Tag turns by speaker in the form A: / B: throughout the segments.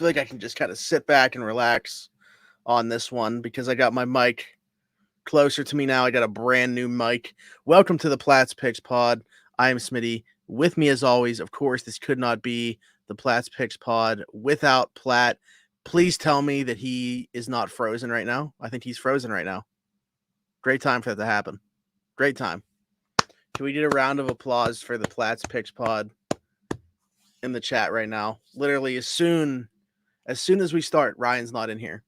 A: like I can just kind of sit back and relax on this one because I got my mic closer to me now. I got a brand new mic. Welcome to the Platt's Picks Pod. I am Smitty. With me, as always, of course, this could not be the Platt's Picks Pod without Platt. Please tell me that he is not frozen right now. I think he's frozen right now. Great time for that to happen. Great time. Can we get a round of applause for the Platt's Picks Pod in the chat right now? Literally, as soon as we start, Ryan's not in here.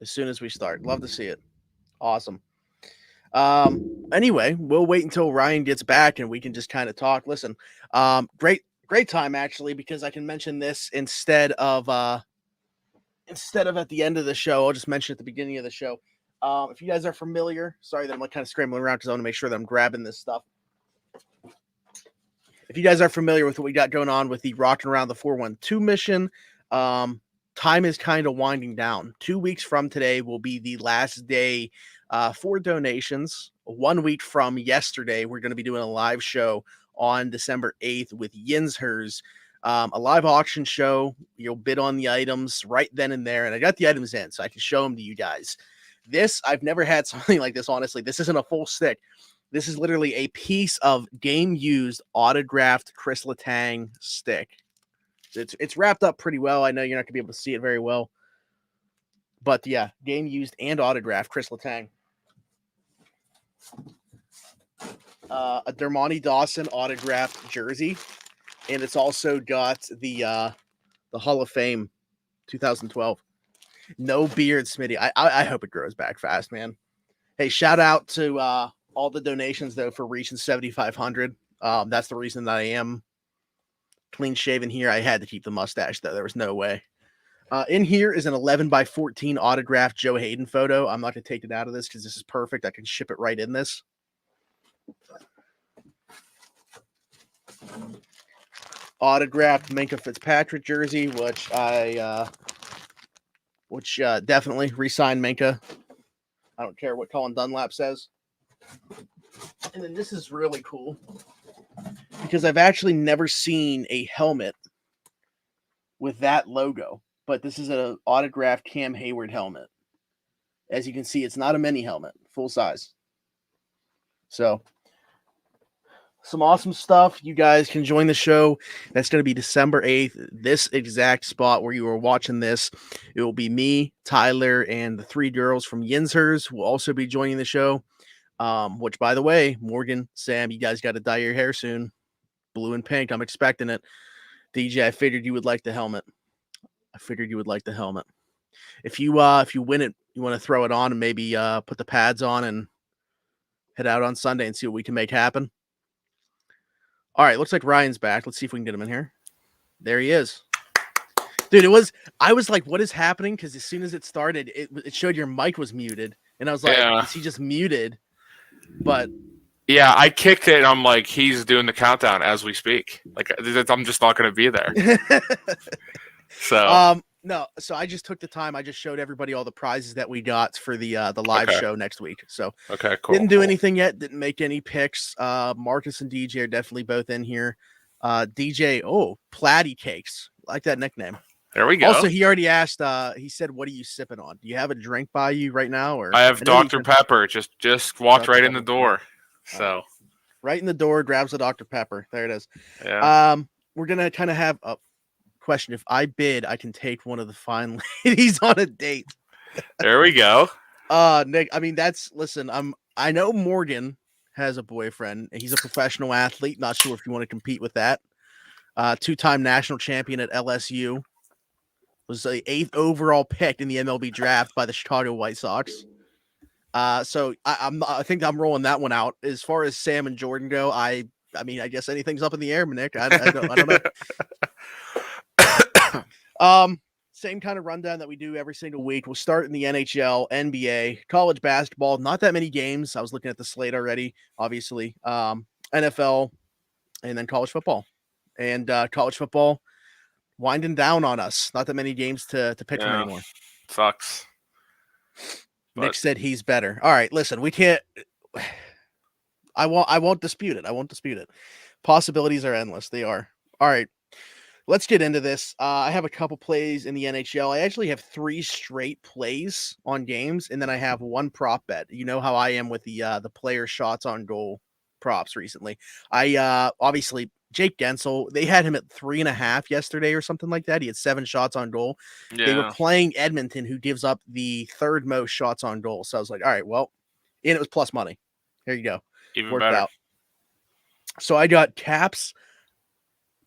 A: As soon as we start. Love to see it. Awesome. Anyway, we'll wait until Ryan gets back and we can just kind of talk. Listen, great time actually, because I can mention this instead of at the end of the show. I'll just mention at the beginning of the show. If you guys are familiar, sorry that I'm like kind of scrambling around because I want to make sure that I'm grabbing this stuff. If you guys are familiar with what we got going on with the Rockin' Around the 412 mission, time is kind of winding down. 2 weeks from today will be the last day for donations. 1 week from yesterday, we're going to be doing a live show on December 8th with Yinzhers, a live auction show. You'll bid on the items right then and there, and I got the items in, so I can show them to you guys. I've never had something like this, honestly. This isn't a full stick. This is literally a piece of game-used autographed Chris Letang stick. It's wrapped up pretty well. I know you're not going to be able to see it very well. But, yeah, game-used and autographed Chris Letang. A Dermontti Dawson autographed jersey. And it's also got the Hall of Fame 2012. No beard, Smitty. I hope it grows back fast, man. Hey, shout out to all the donations, though, for reaching 7,500. That's the reason that I am clean shaven here. I had to keep the mustache, though. There was no way. In here is an 11x14 autographed Joe Hayden photo. I'm not going to take it out of this because this is perfect. I can ship it right in this. Autographed Minkah Fitzpatrick jersey, which definitely re-signed Minkah. I don't care what Colin Dunlap says. And then this is really cool because I've actually never seen a helmet with that logo, but this is an autographed Cam Hayward helmet. As you can see, it's not a mini helmet, full size. So, some awesome stuff. You guys can join the show. That's going to be December 8th. This exact spot where you are watching this, it will be me, Tyler, and the three girls from Yinzhers will also be joining the show. Which, by the way, Morgan, Sam, you guys got to dye your hair soon. Blue and pink. I'm expecting it. DJ, I figured you would like the helmet. If you win it, you want to throw it on and maybe put the pads on and head out on Sunday and see what we can make happen. All right, looks like Ryan's back. Let's see if we can get him in here. There he is. Dude, I was like, what is happening? Because as soon as it started, it showed your mic was muted. And I was like, is he just muted? But
B: yeah, I kicked it and I'm like, he's doing the countdown as we speak. Like, I'm just not going to be there. So
A: no, so I just took the time. I just showed everybody all the prizes that we got for the live show next week. So
B: okay, cool.
A: Didn't do anything yet. Didn't make any picks. Marcus and DJ are definitely both in here. DJ, Platty Cakes, like that nickname.
B: There we go.
A: Also, he already asked. He said, "What are you sipping on? Do you have a drink by you right now?" Or
B: I have Dr. Pepper. Just walked right in the door. So
A: right in the door, grabs the Dr. Pepper. There it is.
B: Yeah.
A: We're gonna kind of have a question. If I bid, I can take one of the fine ladies on a date.
B: There we go.
A: Nick, I mean, I know Morgan has a boyfriend. He's a professional athlete. Not sure if you want to compete with that. Two-time national champion at LSU. Was the 8th overall pick in the MLB draft by the Chicago White Sox. So I think I'm rolling that one out. As far as Sam and Jordan go, I mean, I guess anything's up in the air, Nick. I don't know. Same kind of rundown that we do every single week. We'll start in the NHL, NBA, college basketball. Not that many games. I was looking at the slate already, obviously. NFL, and then college football. And college football winding down on us. Not that many games to pick from anymore.
B: Sucks.
A: Nick said he's better. All right, listen, we can't. I won't dispute it. Possibilities are endless. They are. All right. let's get into this. I have a couple plays in the NHL. I actually have 3 straight plays on games, and then I have 1 prop bet. You know how I am with the player shots on goal props recently. I obviously Jake Gensel, they had him at 3.5 yesterday or something like that. He had 7 shots on goal. They were
B: Yeah.
A: playing Edmonton, who gives up the 3rd most shots on goal. So I was like, all right, well, and it was plus money. Here you go.
B: Even
A: Worked
B: better.
A: out. So I got Caps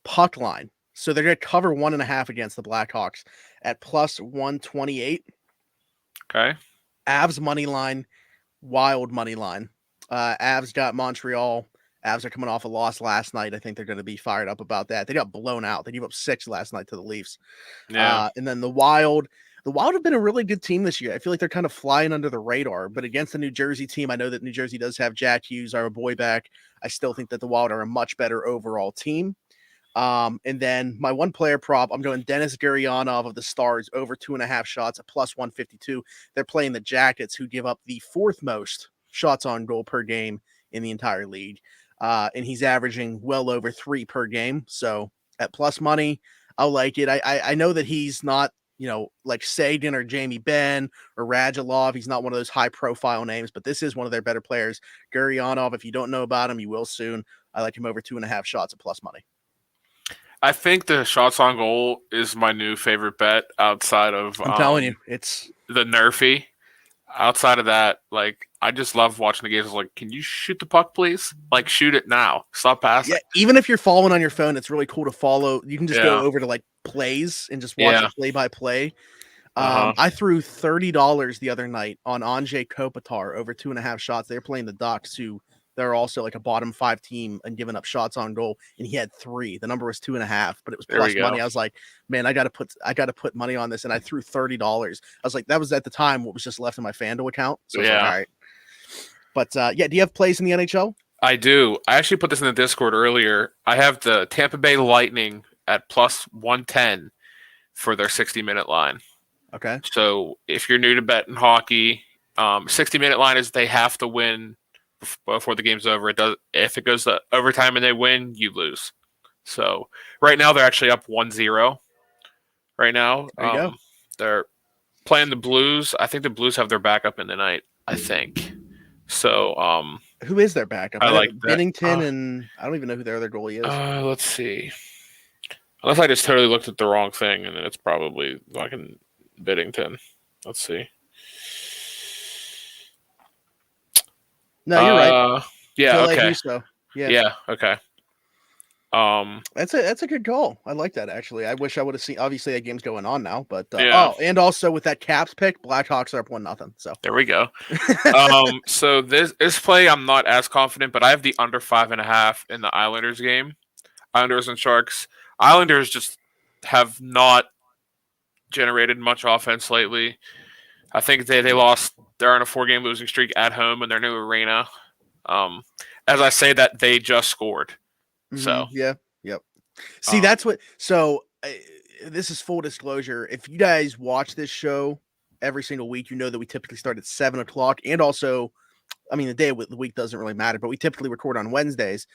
A: puck line. So they're going to cover 1.5 against the Blackhawks at plus 128.
B: Okay.
A: Avs money line, Wild money line. Avs got Montreal. Avs are coming off a loss last night. I think they're going to be fired up about that. They got blown out. They gave up 6 last night to the Leafs.
B: Yeah.
A: And then the Wild have been a really good team this year. I feel like they're kind of flying under the radar, but against the New Jersey team, I know that New Jersey does have Jack Hughes, our boy, back. I still think that the Wild are a much better overall team. And then my 1 player prop, I'm going Dennis Garrion of the Stars over 2.5 shots at plus 152. They're playing the Jackets, who give up the 4th most shots on goal per game in the entire league. And he's averaging well over 3 per game. So at plus money, I'll like it. I know that he's not, like Sagan or Jamie Benn or Radulov. He's not one of those high profile names, but this is one of their better players. Garionov, if you don't know about him, you will soon. I like him over 2.5 shots at plus money.
B: I think the shots on goal is my new favorite bet outside of
A: I'm telling you, it's
B: the Nerfy. Outside of that, like, I just love watching the games. Like, can you shoot the puck, please? Like, shoot it now. Stop passing.
A: Yeah, even if you're following on your phone, it's really cool to follow. You can just go
B: Yeah.
A: over to like plays and just watch
B: Yeah.
A: it play by play.
B: Uh-huh.
A: I threw $30 the other night on Anjay Kopitar over 2.5 shots. They're playing the Ducks, who they're also like a bottom 5 team and giving up shots on goal. And he had 3. The number was 2.5, but it was
B: There
A: plus
B: we
A: money.
B: go.
A: I was like, man, I got to put money on this. And I threw $30. I was like, that was at the time what was just left in my FanDuel account. So I was like,
B: Yeah.
A: all right. But yeah, do you have plays in the NHL?
B: I do. I actually put this in the Discord earlier. I have the Tampa Bay Lightning at plus 110 for their 60-minute line.
A: Okay.
B: So if you're new to betting hockey, 60-minute line is they have to win before the game's over. It does. If it goes to overtime and they win, you lose. So right now they're actually up 1-0. Right now,
A: There you go.
B: they're playing the Blues. I think the Blues have their backup in the night. I think. So
A: Who is their backup?
B: I
A: know
B: like that.
A: Bennington, and I don't even know who their other goalie is.
B: let's see. Unless I just totally looked at the wrong thing, and then it's probably fucking Biddington. Let's see.
A: No, you're right.
B: Yeah.
A: Phil
B: Okay.
A: Augusto. Yeah.
B: Yeah. Okay.
A: That's a good goal. I like that, actually. I wish I would have seen. Obviously, that game's going on now, but
B: Yeah.
A: and also with that Caps pick, Blackhawks are up 1-0. So
B: There we go. So this play, I'm not as confident, but I have the under 5.5 in the Islanders game. Islanders and Sharks. Islanders just have not generated much offense lately. I think they lost. They're on a 4-game losing streak at home in their new arena. As I say that, they just scored. So
A: yeah, yep. See, that's what. So this is full disclosure. If you guys watch this show every single week, you know that we typically start at 7:00, and also, I mean, the day of the week doesn't really matter, but we typically record on Wednesdays.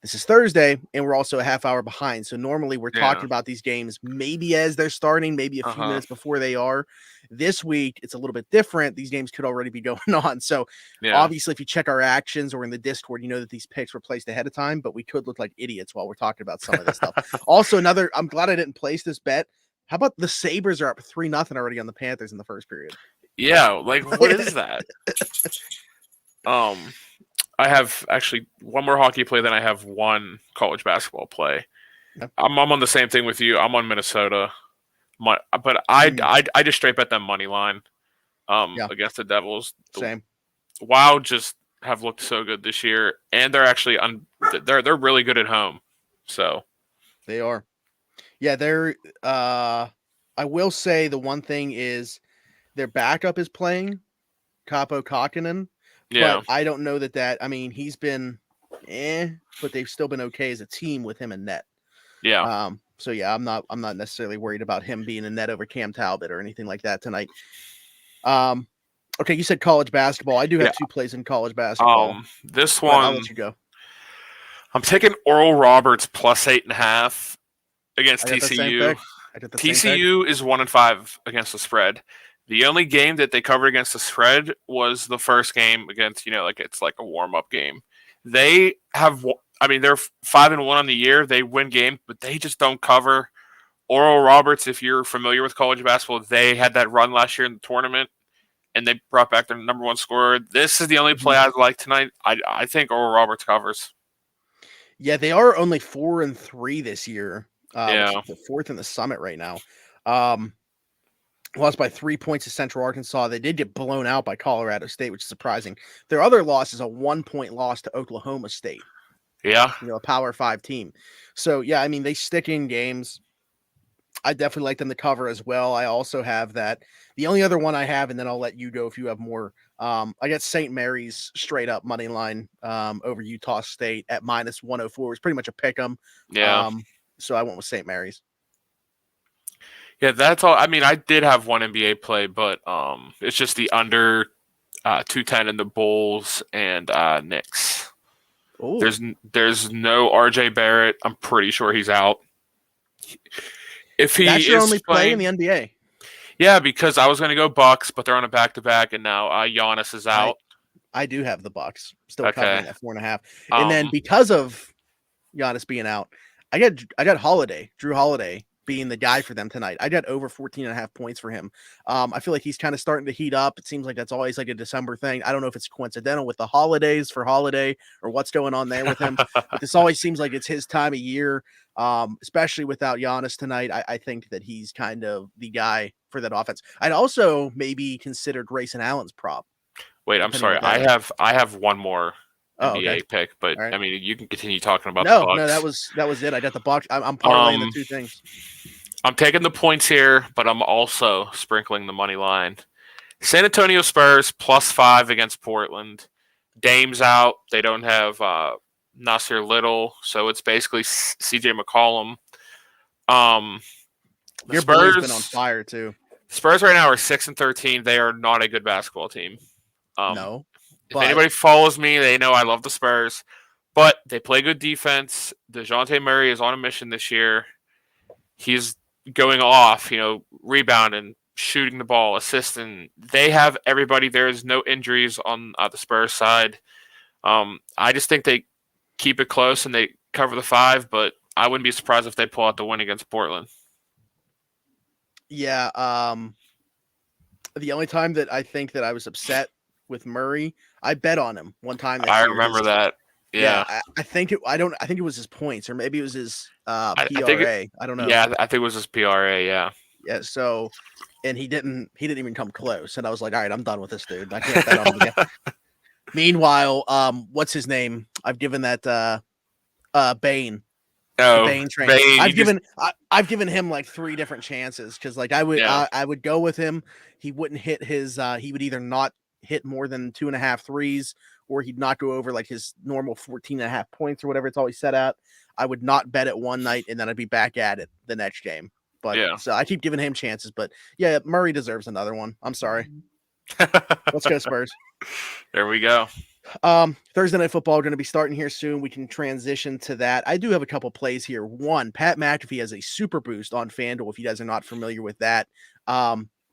A: This is Thursday, and we're also a half hour behind. So normally we're talking about these games maybe as they're starting, maybe a few minutes before they are. This week, it's a little bit different. These games could already be going on. So obviously, if you check our actions or in the Discord, you know that these picks were placed ahead of time, but we could look like idiots while we're talking about some of this stuff. Also, I'm glad I didn't place this bet. How about the Sabres are up 3-0 already on the Panthers in the first period?
B: Yeah, like, what is that? I have actually one more hockey play, then I have one college basketball play. Yep. I'm on the same thing with you. I'm on Minnesota, but I just straight bet them money line against the Devils.
A: Same.
B: Wow, just have looked so good this year, and they're actually they're really good at home. So
A: they are. Yeah, they're. I will say the one thing is their backup is playing, Kaapo Kakkonen.
B: Yeah,
A: but I don't know that. I mean, he's been, but they've still been okay as a team with him in net.
B: Yeah.
A: So yeah, I'm not necessarily worried about him being in net over Cam Talbot or anything like that tonight. Okay, you said college basketball. I do have 2 plays in college basketball.
B: This one,
A: I'll let you go.
B: I'm taking Oral Roberts plus 8.5 against
A: I got the same
B: TCU.
A: pick. I did the same pick.
B: TCU is 1-5 against the spread. The only game that they covered against the spread was the first game against, it's like a warm-up game. They have, they're 5-1 on the year. They win games, but they just don't cover. Oral Roberts, if you're familiar with college basketball, they had that run last year in the tournament, and they brought back their number one scorer. This is the only play I'd like tonight. I think Oral Roberts covers.
A: Yeah, they are only 4-3 this year.
B: Yeah.
A: Which is the fourth in the Summit right now. Lost by 3 points to Central Arkansas. They did get blown out by Colorado State, which is surprising. Their other loss is a 1-point loss to Oklahoma State.
B: Yeah.
A: A Power 5 team. So, yeah, they stick in games. I definitely like them to cover as well. I also have that. The only other one I have, and then I'll let you go if you have more. I got St. Mary's straight up money line over Utah State at -104. It was pretty much a pick 'em.
B: Yeah.
A: So I went with St. Mary's.
B: Yeah, that's all. I did have one NBA play, but it's just the under 210 in the Bulls and Knicks.
A: Ooh.
B: There's no RJ Barrett. I'm pretty sure he's out. If he
A: That's your
B: is
A: only play in the NBA.
B: Yeah, because I was going to go Bucks, but they're on a back-to-back, and now Giannis is out.
A: I do have the Bucks still covering at 4.5, and then because of Giannis being out, I got Holiday, Drew Holiday, being the guy for them tonight. I got over 14.5 points for him. I feel like he's kind of starting to heat up. It seems like that's always like a December thing. I don't know if it's coincidental with the holidays for Holiday or what's going on there with him, but this always seems like it's his time of year, especially without Giannis tonight. I think that he's kind of the guy for that offense. I'd also maybe consider Grayson Allen's prop.
B: Wait, I'm sorry. I have one more NBA pick, but right. You can continue talking about the Bucks.
A: No, that was it. I got the Bucks. I'm parlaying the two things.
B: I'm taking the points here, but I'm also sprinkling the money line. San Antonio Spurs +5 against Portland. Dame's out. They don't have Nasir Little, so it's basically CJ McCollum.
A: Your Spurs been on fire too.
B: Spurs right now are 6-13. They are not a good basketball team.
A: No.
B: If anybody follows me, they know I love the Spurs, but they play good defense. DeJounte Murray is on a mission this year. He's going off, rebounding, shooting the ball, assisting. They have everybody. There is no injuries on the Spurs side. I just think they keep it close and they cover the 5, but I wouldn't be surprised if they pull out the win against Portland.
A: Yeah. The only time that I think that I was upset with Murray, I bet on him one time.
B: I remember that. Yeah.
A: I think it was his points, or maybe it was his PRA. I don't know.
B: Yeah, I think it was his PRA. Yeah.
A: Yeah. So, and he didn't even come close, and I was like, all right, I'm done with this dude. I can't bet on him again. Meanwhile, what's his name? I've given that Bane.
B: Oh,
A: Bane trainer. I've given him like 3 different chances because like I would go with him. He wouldn't hit his. He would either not hit more than 2.5 threes, or he'd not go over like his normal 14.5 points or whatever it's always set at. I would not bet it one night, and then I'd be back at it the next game. But so I keep giving him chances. But yeah, Murray deserves another one. I'm sorry. Let's go Spurs.
B: There we go.
A: Thursday Night Football going to be starting here soon. We can transition to that. I do have a couple plays here. One, Pat McAfee has a super boost on FanDuel. If you guys are not familiar with that,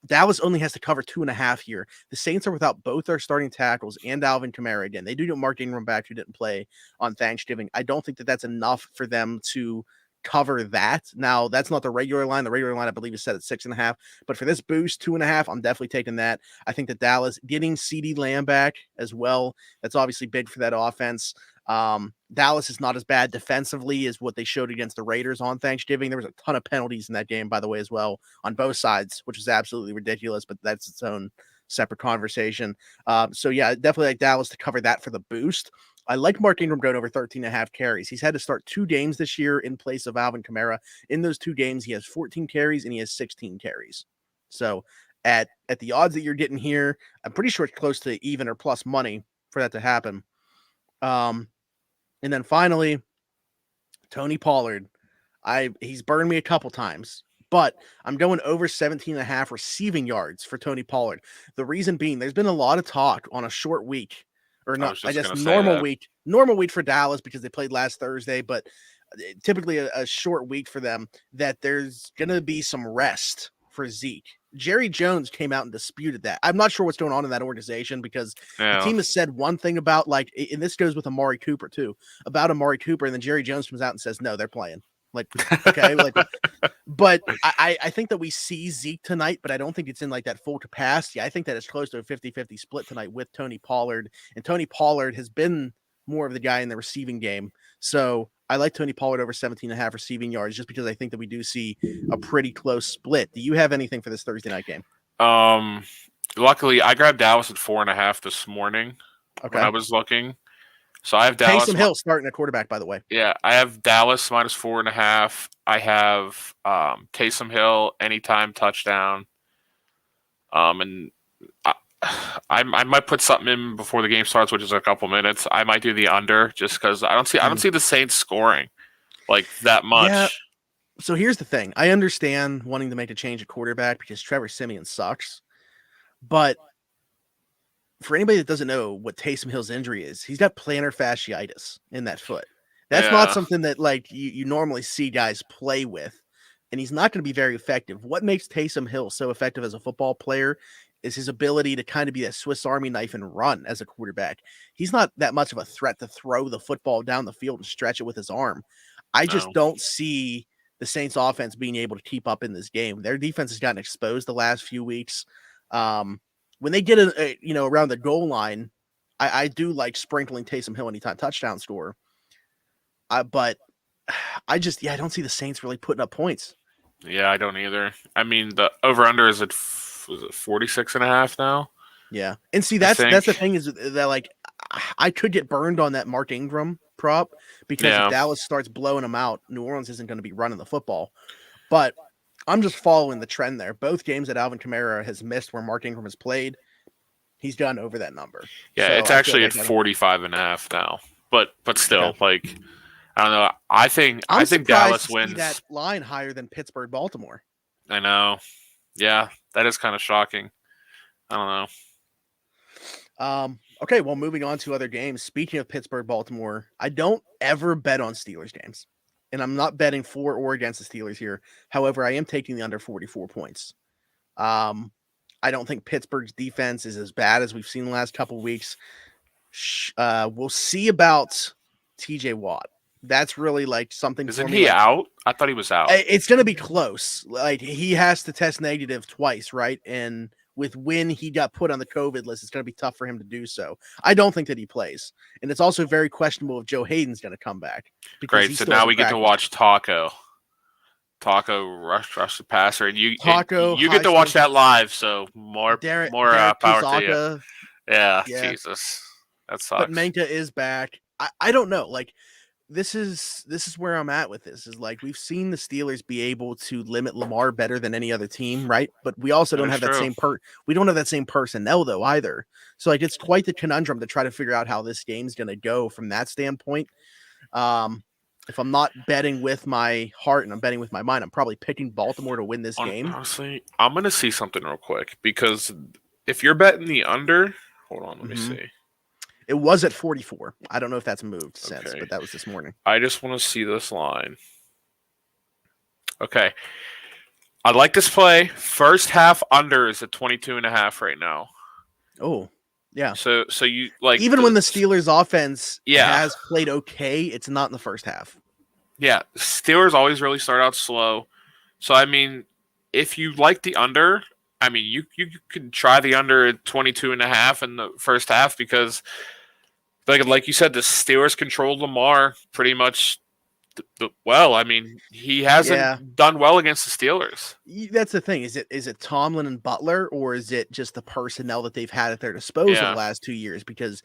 A: Dallas only has to cover 2.5 here. The Saints are without both their starting tackles and Alvin Kamara again. They do get Mark Ingram back, who didn't play on Thanksgiving. I don't think that that's enough for them to cover that. Now, that's not the regular line. The regular line, I believe, is set at 6.5. But for this boost, 2.5, I'm definitely taking that. I think that Dallas getting CeeDee Lamb back as well, that's obviously big for that offense. Dallas is not as bad defensively as what they showed against the Raiders on Thanksgiving. There was a ton of penalties in that game, by the way, as well, on both sides, which is absolutely ridiculous, but that's its own separate conversation. So yeah, definitely like Dallas to cover that for the boost. I like Mark Ingram going over 13.5 carries. He's had to start 2 games this year in place of Alvin Kamara. In those 2 games, he has 14 carries and he has 16 carries. So at the odds that you're getting here, I'm pretty sure it's close to even or plus money for that to happen. And then finally, Tony Pollard. He's burned me a couple times, but I'm going over 17.5 receiving yards for Tony Pollard. The reason being, there's been a lot of talk on a short week, or not, I guess normal week for Dallas because they played last Thursday, but typically a short week for them, that there's going to be some rest for Zeke. Jerry Jones came out and disputed that. I'm not sure what's going on in that organization, because the team has said one thing about, like, and this goes with Amari Cooper too, about Amari Cooper, and then Jerry Jones comes out and says, no, they're playing. Like, okay, like, but I think that we see Zeke tonight, but I don't think it's in like that full capacity. I think that it's close to a 50-50 split tonight with Tony Pollard, and Tony Pollard has been more of the guy in the receiving game. So I like Tony Pollard over 17.5 receiving yards, just because I think that we do see a pretty close split. Do you have anything for this Thursday night game?
B: Luckily, I grabbed Dallas at 4.5 this morning when I was looking. So I have Dallas.
A: Taysom Hill starting a quarterback, by the way.
B: Yeah, I have Dallas minus 4.5. I have Taysom Hill anytime touchdown. And I might put something in before the game starts, which is a couple minutes. I might do the under, just because I don't see the Saints scoring like that much.
A: Yeah. So here's the thing: I understand wanting to make a change at quarterback because Trevor Siemian sucks, but for anybody that doesn't know what Taysom Hill's injury is, he's got plantar fasciitis in that foot. That's not something that like you normally see guys play with, and he's not going to be very effective. What makes Taysom Hill so effective as a football player is his ability to kind of be that Swiss Army knife and run as a quarterback. He's not that much of a threat to throw the football down the field and stretch it with his arm. I just don't see the Saints offense being able to keep up in this game. Their defense has gotten exposed the last few weeks. When they get around the goal line, I do like sprinkling Taysom Hill anytime touchdown score. But I don't see the Saints really putting up points.
B: Yeah, I don't either. I mean, the over-under is at 46.5 now?
A: Yeah. And see, that's the thing, is that like I could get burned on that Mark Ingram prop, because if Dallas starts blowing them out, New Orleans isn't going to be running the football. But I'm just following the trend there. Both games that Alvin Kamara has missed where Mark Ingram has played, he's gone over that number.
B: Yeah, so it's actually at 45.5 now. But still, like, I don't know. I think Dallas wins.
A: That line higher than Pittsburgh, Baltimore.
B: I know. Yeah, that is kind of shocking. I don't
A: know. Okay, well, moving on to other games. Speaking of Pittsburgh, Baltimore, I don't ever bet on Steelers games, and I'm not betting for or against the Steelers here. However, I am taking the under 44 points. I don't think Pittsburgh's defense is as bad as we've seen the last couple of weeks. We'll see about TJ Watt. That's really like something.
B: Isn't he out? I thought he was out.
A: It's going to be close. Like, he has to test negative twice, right? And with when he got put on the COVID list, it's going to be tough for him to do so. I don't think that he plays. And it's also very questionable if Joe Hayden's going to come back.
B: Great. So now we get to watch Taco rush the passer. And you get to watch that live. So more power to you. Yeah, Jesus. That sucks.
A: But Minka is back. I don't know. Like, this is where I'm at with this, is like, we've seen the Steelers be able to limit Lamar better than any other team, right? But we also don't have that same we don't have that same personnel though either. So like, it's quite the conundrum to try to figure out how this game's going to go from that standpoint. If I'm not betting with my heart and I'm betting with my mind, I'm probably picking Baltimore to win this game.
B: Honestly, I'm going to see something real quick, because if you're betting the under, hold on, let me see.
A: It was at 44. I don't know if that's moved since, but that was this morning.
B: I just want to see this line. Okay. I like this play. First half under is at 22.5 right now.
A: Oh, yeah.
B: So you like,
A: even when the Steelers offense has played okay, it's not in the first half.
B: Yeah. Steelers always really start out slow. So, I mean, if you like the under, I mean, you can try the under at 22.5 in the first half, because like you said, the Steelers controlled Lamar pretty much well. I mean, he hasn't done well against the Steelers.
A: That's the thing. Is it Tomlin and Butler, or is it just the personnel that they've had at their disposal the last 2 years? Because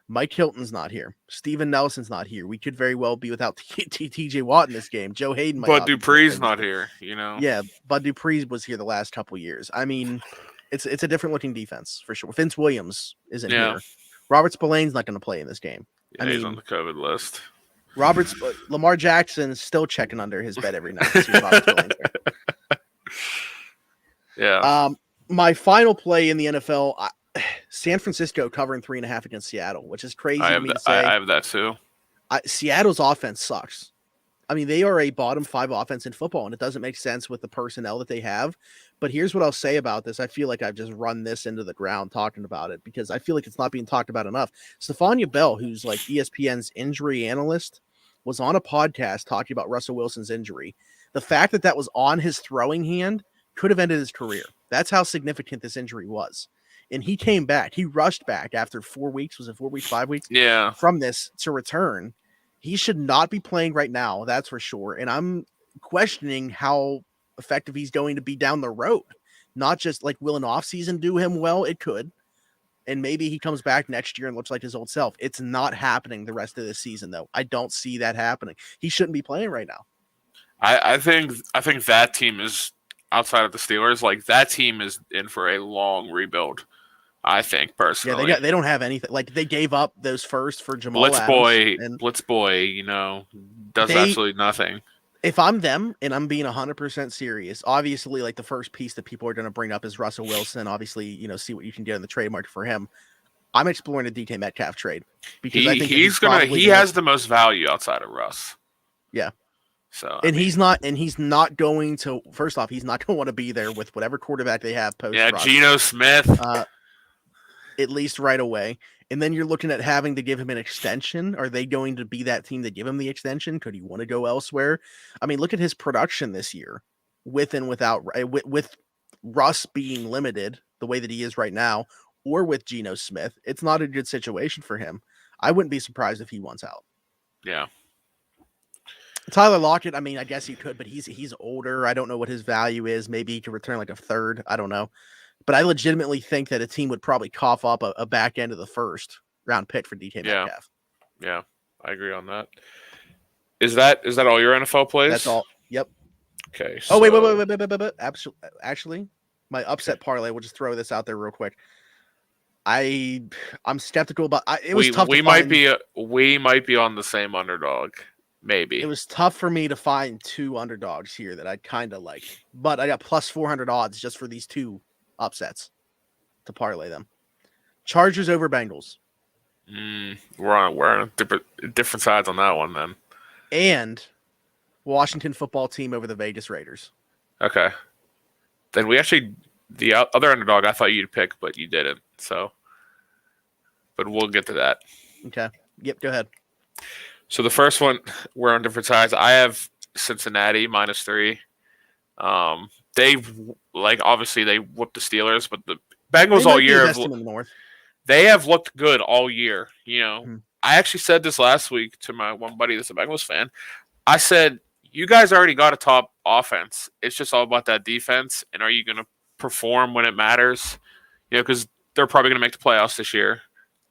A: Mike Hilton's not here. Steven Nelson's not here. We could very well be without TJ Watt in this game. Joe Hayden might
B: Bud Dupree's not here, you know?
A: Yeah, Bud Dupree was here the last couple of years. I mean, it's a different looking defense for sure. Vince Williams isn't here. Robert Spillane's not going to play in this game.
B: Yeah, he's on the COVID list.
A: Lamar Jackson is still checking under his bed every night.
B: Yeah.
A: My final play in the NFL, San Francisco covering 3.5 against Seattle, which is crazy to me to say.
B: I have that too.
A: Seattle's offense sucks. I mean, they are a bottom 5 offense in football, and it doesn't make sense with the personnel that they have. But here's what I'll say about this. I feel like I've just run this into the ground talking about it because I feel like it's not being talked about enough. Stephania Bell, who's like ESPN's injury analyst, was on a podcast talking about Russell Wilson's injury. The fact that was on his throwing hand could have ended his career. That's how significant this injury was. And he came back. He rushed back after 4 weeks. Was it 4 weeks, 5 weeks?
B: Yeah.
A: From this to return. He should not be playing right now, that's for sure. And I'm questioning how effective he's going to be down the road. Not just like, will an offseason do him well? It could. And maybe he comes back next year and looks like his old self. It's not happening the rest of the season, though. I don't see that happening. He shouldn't be playing right now.
B: I think that team is, outside of the Steelers, like that team is in for a long rebuild. I think personally.
A: Yeah, they don't have anything. Like they gave up those first for Jamal
B: Blitz
A: Adams.
B: Boy, does absolutely nothing.
A: If I'm them and I'm being 100% serious, obviously, like the first piece that people are going to bring up is Russell Wilson. Obviously, see what you can get in the trade market for him. I'm exploring a DK Metcalf trade because I think
B: he has the most value outside of Russ.
A: Yeah.
B: So
A: he's not going to. First off, he's not going to want to be there with whatever quarterback they have post.
B: Yeah, Geno Smith.
A: At least right away. And then you're looking at having to give him an extension. Are they going to be that team that give him the extension? Could he want to go elsewhere? I mean, look at his production this year with and without, with Russ being limited the way that he is right now, or with Geno Smith. It's not a good situation for him. I wouldn't be surprised if he wants out.
B: Yeah.
A: Tyler Lockett, I mean, I guess he could, but he's older. I don't know what his value is. Maybe he could return like a third. I don't know. But I legitimately think that a team would probably cough up a back end of the first round pick for DK Metcalf.
B: Yeah, I agree on that. Is that all your NFL plays?
A: That's all. Yep.
B: Okay.
A: So... Oh, wait. Actually, my upset parlay, we'll just throw this out there real quick. I'm skeptical about it. Was tough. We might be
B: on the same underdog. Maybe.
A: It was tough for me to find 2 underdogs here that I kind of like. But I got plus 400 odds just for these 2 upsets to parlay them. Chargers over Bengals.
B: We're on different sides on that one then.
A: And Washington football team over the Vegas Raiders.
B: Okay. Then we actually, the other underdog I thought you'd pick, but you didn't. So, but we'll get to that.
A: Okay. Yep. Go ahead.
B: So the first one, we're on different sides. I have Cincinnati -3. Obviously they whooped the Steelers, but the Bengals all year they have looked good all year. I actually said this last week to my one buddy that's a Bengals fan. I said, you guys already got a top offense. It's just all about that defense. And are you going to perform when it matters? Because they're probably going to make the playoffs this year.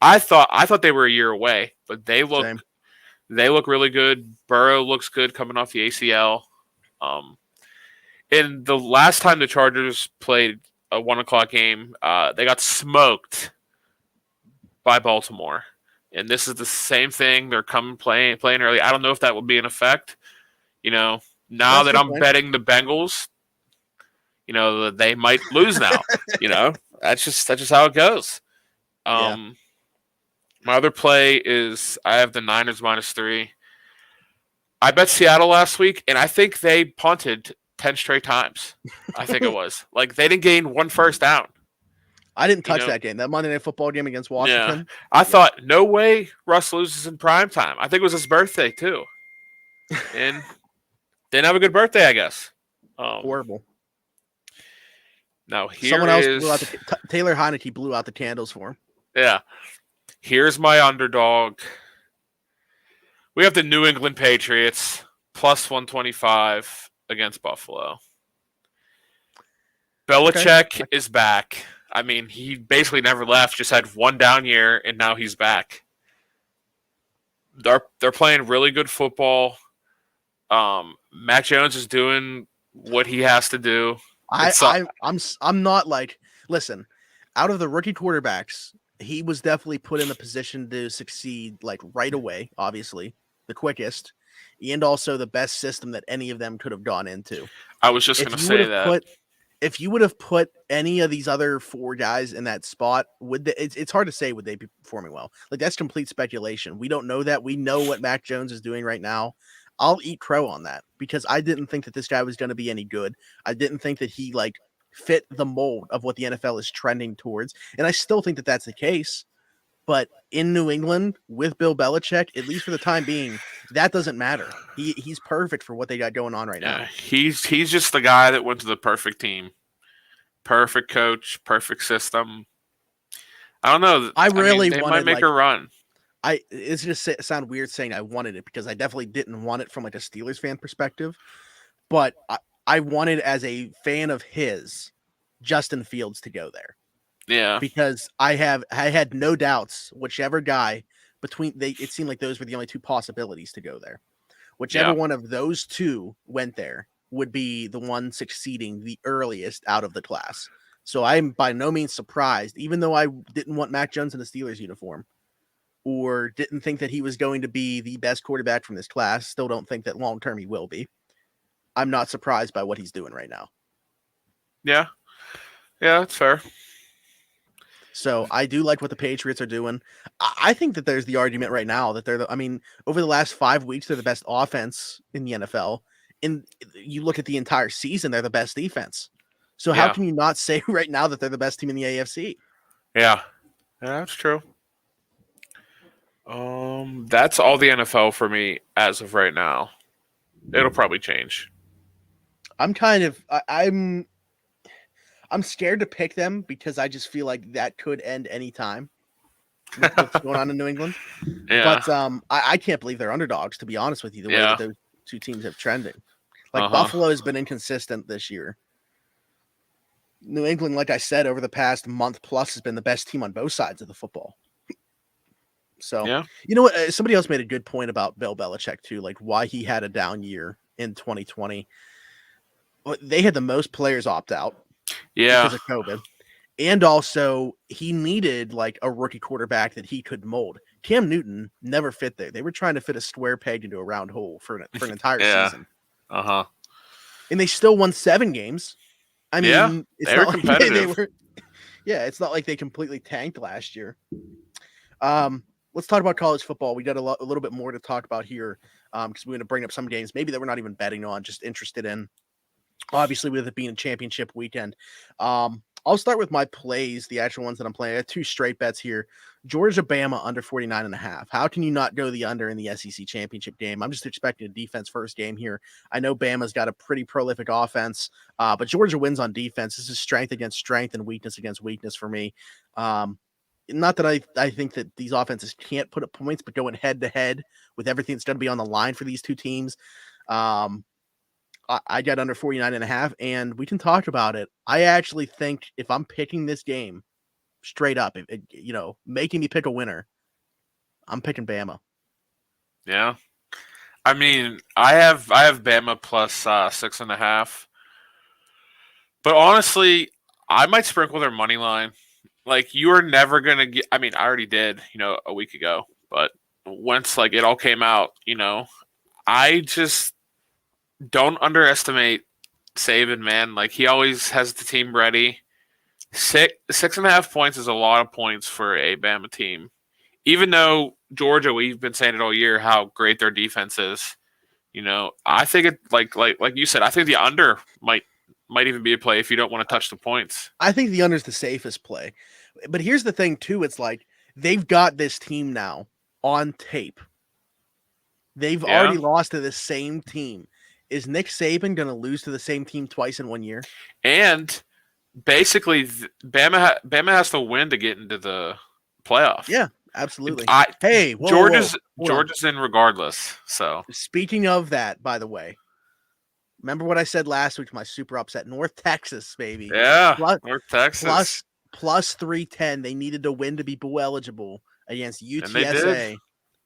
B: I thought they were a year away, but they look really good. Burrow looks good coming off the ACL. And the last time the Chargers played a 1:00 game, they got smoked by Baltimore. And this is the same thing. They're playing early. I don't know if that will be in effect. Now that I'm betting the Bengals, they might lose now. That's just how it goes. My other play is I have the Niners -3. I bet Seattle last week, and I think they punted 10 straight times. I think it was. Like, they didn't gain 1 first down.
A: I didn't touch that game. That Monday Night Football game against Washington.
B: Yeah. I thought, no way Russ loses in prime time. I think it was his birthday, too. And didn't have a good birthday, I guess.
A: Horrible.
B: Now,
A: someone else blew out Taylor Heineke blew out the candles for him.
B: Yeah. Here's my underdog. We have the New England Patriots +125 against Buffalo. Belichick is back. I mean, he basically never left, just had 1 down year, and now he's back. They're playing really good football. Mac Jones is doing what he has to do.
A: I'm not like, listen, out of the rookie quarterbacks, he was definitely put in the position to succeed like right away, obviously, the quickest, and also the best system that any of them could have gone into.
B: I was just going to say that.
A: If you would have put any of these other 4 guys in that spot, it's hard to say would they be performing well. Like, that's complete speculation. We don't know that. We know what Mac Jones is doing right now. I'll eat crow on that because I didn't think that this guy was going to be any good. I didn't think that he like fit the mold of what the NFL is trending towards, and I still think that that's the case. But in New England with Bill Belichick, at least for the time being, that doesn't matter. He's perfect for what they got going on right now.
B: He's just the guy that went to the perfect team, perfect coach, perfect system. I don't know.
A: I really
B: they
A: wanted,
B: might make a run.
A: It's just sound weird saying I wanted it because I definitely didn't want it from like a Steelers fan perspective, but I wanted as a fan of his, Justin Fields to go there.
B: Yeah,
A: because I had no doubts whichever guy it seemed like those were the only two possibilities to go there. Whichever one of those two went there would be the one succeeding the earliest out of the class. So I'm by no means surprised, even though I didn't want Mac Jones in the Steelers uniform or didn't think that he was going to be the best quarterback from this class. Still don't think that long term he will be. I'm not surprised by what he's doing right now.
B: Yeah, that's fair.
A: So I do like what the Patriots are doing. I think that there's the argument right now that over the last 5 weeks, they're the best offense in the NFL. And you look at the entire season, they're the best defense. So how can you not say right now that they're the best team in the AFC?
B: Yeah, that's true. That's all the NFL for me as of right now. It'll probably change.
A: I'm scared to pick them because I just feel like that could end any time with what's going on in New England.
B: Yeah.
A: But I can't believe they're underdogs, to be honest with you, the way that those two teams have trended. Like Buffalo has been inconsistent this year. New England, like I said, over the past month plus has been the best team on both sides of the football. So, you know what? Somebody else made a good point about Bill Belichick too, like why he had a down year in 2020. They had the most players opt out. Because of COVID. And also he needed like a rookie quarterback that he could mold. Cam Newton never fit there. They were trying to fit a square peg into a round hole for an entire season. And they still won 7 games. I mean, it's not competitive. It's not like they completely tanked last year. Let's talk about college football. We got a little bit more to talk about here because we're going to bring up some games maybe that we're not even betting on, just interested in. Obviously, with it being a championship weekend. I'll start with my plays, the actual ones that I'm playing. I have 2 straight bets here. Georgia, Bama, under 49.5. How can you not go the under in the SEC championship game? I'm just expecting a defense-first game here. I know Bama's got a pretty prolific offense, but Georgia wins on defense. This is strength against strength and weakness against weakness for me. Not that I think that these offenses can't put up points, but going head-to-head with everything that's going to be on the line for these two teams, I got under 49.5, and we can talk about it. I actually think if I'm picking this game straight up, making me pick a winner, I'm picking Bama.
B: Yeah. I mean, I have Bama plus 6.5. But honestly, I might sprinkle their money line. Like, you are never going to get – I mean, I already did, a week ago. But once, it all came out, I just – don't underestimate Saban, man. Like, he always has the team ready. 6.5 points is a lot of points for a Bama team. Even though Georgia, we've been saying it all year how great their defense is. I think it like you said. I think the under might even be a play if you don't want to touch the points.
A: I think the under is the safest play. But here's the thing too. It's like they've got this team now on tape. They've already lost to the same team. Is Nick Saban going to lose to the same team twice in 1 year?
B: And basically, Bama has to win to get into the playoff.
A: Yeah, absolutely.
B: Georgia's in regardless. So
A: speaking of that, by the way, remember what I said last week? My super upset, North Texas, baby.
B: Yeah, North Texas
A: plus 310. They needed to win to be bowl eligible against UTSA,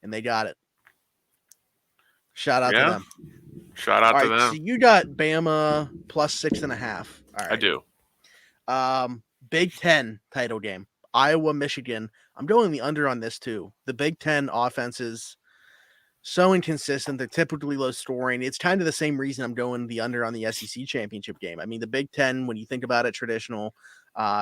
A: and they got it. Shout out to them.
B: Shout out to them.
A: So you got Bama plus 6.5. All right.
B: I do.
A: Big Ten title game. Iowa, Michigan. I'm going the under on this too. The Big Ten offenses So inconsistent. They're typically low scoring. It's kind of the same reason I'm going the under on the SEC championship game. I mean, the Big Ten, when you think about it, traditional,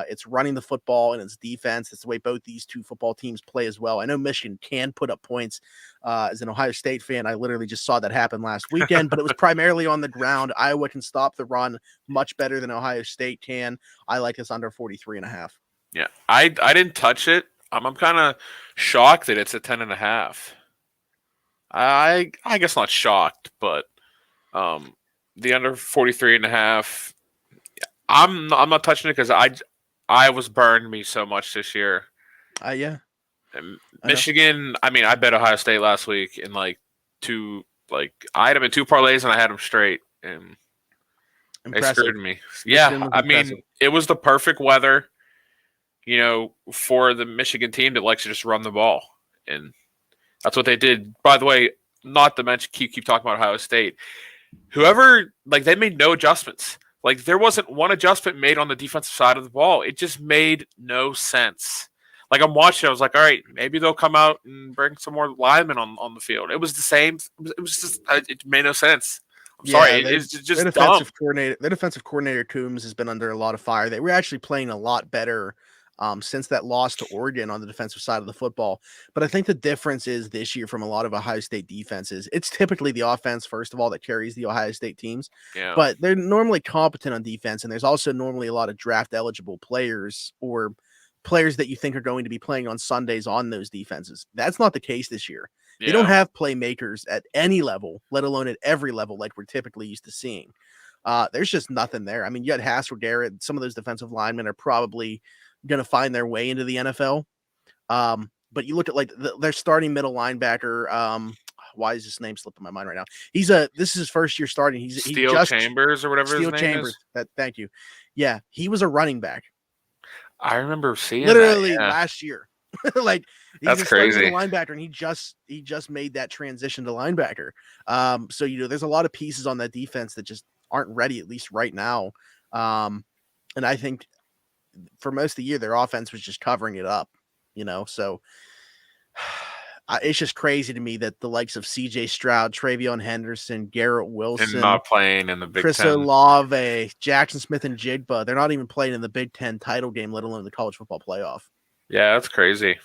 A: it's running the football and it's defense. It's the way both these two football teams play as well. I know Michigan can put up points. As an Ohio State fan, I literally just saw that happen last weekend, but it was primarily on the ground. Iowa can stop the run much better than Ohio State can. I like this under 43.5.
B: Yeah, I didn't touch it. I'm kind of shocked that it's a 10.5. I guess not shocked, but the under 43.5. I'm not touching it because I was burned me so much this year.
A: Yeah.
B: And Michigan. I mean, I bet Ohio State last week in I had them in 2 parlays and I had them straight, and they screwed me. Yeah, I mean, it was the perfect weather, for the Michigan team that likes to just run the ball, and that's what they did. By the way, not to mention keep talking about Ohio State. Whoever, they made no adjustments. There wasn't one adjustment made on the defensive side of the ball. It just made no sense. I'm watching, I was like, all right, maybe they'll come out and bring some more linemen on the field. It was the same. It was just, it made no sense. I'm sorry. It's just
A: their
B: dumb.
A: Their defensive coordinator, Coombs, has been under a lot of fire. They were actually playing a lot better since that loss to Oregon on the defensive side of the football. But I think the difference is this year from a lot of Ohio State defenses, it's typically the offense, first of all, that carries the Ohio State teams.
B: Yeah.
A: But they're normally competent on defense, and there's also normally a lot of draft-eligible players or players that you think are going to be playing on Sundays on those defenses. That's not the case this year. Yeah. They don't have playmakers at any level, let alone at every level like we're typically used to seeing. There's just nothing there. I mean, you had Haskell, Garrett. Some of those defensive linemen are probably going to find their way into the NFL. But you look at their starting middle linebacker. Why is his name slipping my mind right now? This is his first year starting. He just
B: Chambers or whatever his name is.
A: Thank you. Yeah, he was a running back.
B: I remember seeing
A: literally last year. He's
B: that's crazy.
A: Linebacker, and he just made that transition to linebacker. So there's a lot of pieces on that defense that just aren't ready, at least right now. And I think for most of the year, their offense was just covering it up. So it's just crazy to me that the likes of C.J. Stroud, Travion Henderson, Garrett Wilson,
B: and not playing in the Big
A: Chris
B: Ten.
A: Olave, Jackson Smith, and Jigba, they're not even playing in the Big Ten title game, let alone the college football playoff.
B: Yeah, that's crazy.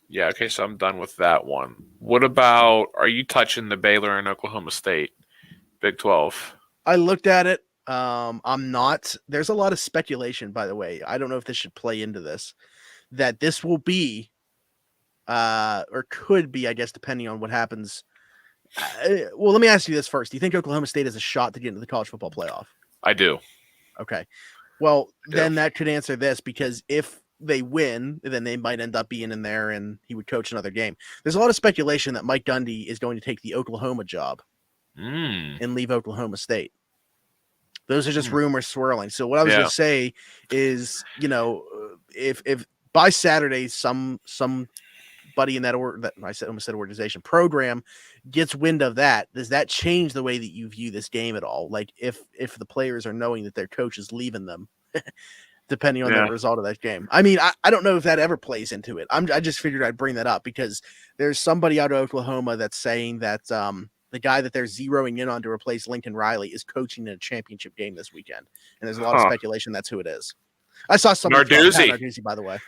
B: Yeah, okay, so I'm done with that one. What about, are you touching the Baylor and Oklahoma State Big 12?
A: I looked at it. I'm not. There's a lot of speculation, by the way. I don't know if this should play into this, that this will be, or could be, I guess, depending on what happens. Well, let me ask you this first. Do you think Oklahoma State has a shot to get into the college football playoff?
B: I do.
A: Okay. Well, then that could answer this, because if they win, then they might end up being in there and he would coach another game. There's a lot of speculation that Mike Gundy is going to take the Oklahoma job and leave Oklahoma State. Those are just rumors swirling. So what I was going to say is, if by Saturday somebody in that organization program gets wind of that, does that change the way that you view this game at all? Like if the players are knowing that their coach is leaving them, depending on the result of that game. I mean, I don't know if that ever plays into it. I just figured I'd bring that up because there's somebody out of Oklahoma that's saying that the guy that they're zeroing in on to replace Lincoln Riley is coaching in a championship game this weekend. And there's a lot of speculation that's who it is. I saw somebody Narduzzi, by the way.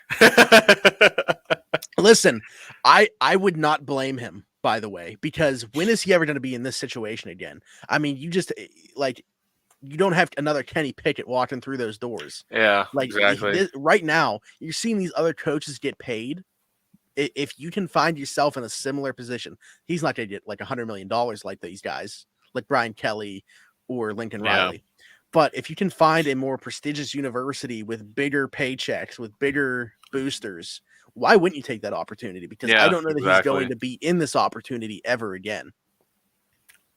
A: Listen, I would not blame him, by the way, because when is he ever going to be in this situation again? I mean, you just you don't have another Kenny Pickett walking through those doors.
B: Yeah, exactly.
A: Right now, you're seeing these other coaches get paid. If you can find yourself in a similar position, he's not going to get like $100 million like these guys, like Brian Kelly or Lincoln Riley. But if you can find a more prestigious university with bigger paychecks, with bigger boosters, why wouldn't you take that opportunity? Because I don't know that he's going to be in this opportunity ever again.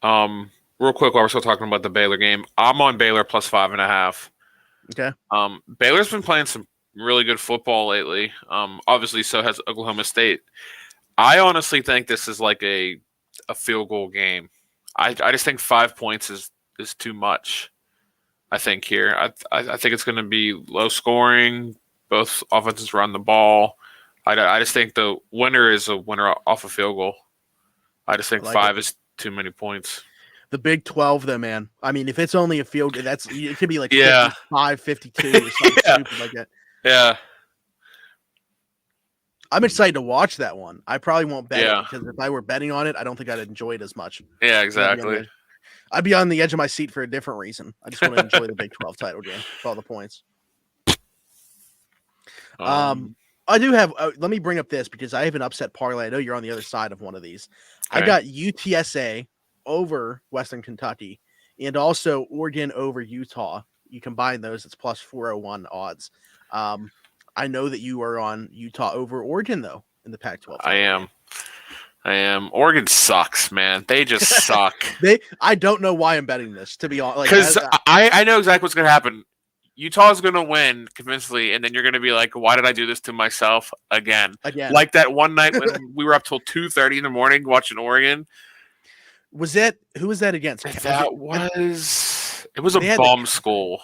B: Real quick, while we're still talking about the Baylor game, I'm on Baylor plus 5.5.
A: Okay.
B: Baylor's been playing some really good football lately. Obviously, so has Oklahoma State. I honestly think this is like a field goal game. I just think 5 points is too much. I think here. I think it's going to be low scoring. Both offenses run the ball. I just think the winner is a winner off a field goal. I just think 5 is too many points.
A: The Big 12, though, man. I mean, if it's only a field, it could be like 55, 52 or something stupid like that.
B: Yeah.
A: I'm excited to watch that one. I probably won't bet it because if I were betting on it, I don't think I'd enjoy it as much.
B: Yeah, exactly.
A: I'd be on the edge of my seat for a different reason. I just want to enjoy the Big 12 title game for all the points. I do have. Let me bring up this because I have an upset parlay. I know you're on the other side of one of these. Okay. I got UTSA over Western Kentucky and also Oregon over Utah. You combine those, it's plus 401 odds. I know that you are on Utah over Oregon though in the Pac-12.
B: I am. Oregon sucks, man. They just suck.
A: I don't know why I'm betting this, to be honest.
B: Because I know exactly what's going to happen. Utah's going to win convincingly, and then you're going to be like, why did I do this to myself again? Like that one night when we were up till 2:30 in the morning watching Oregon.
A: Who was that against?
B: It was a bum school.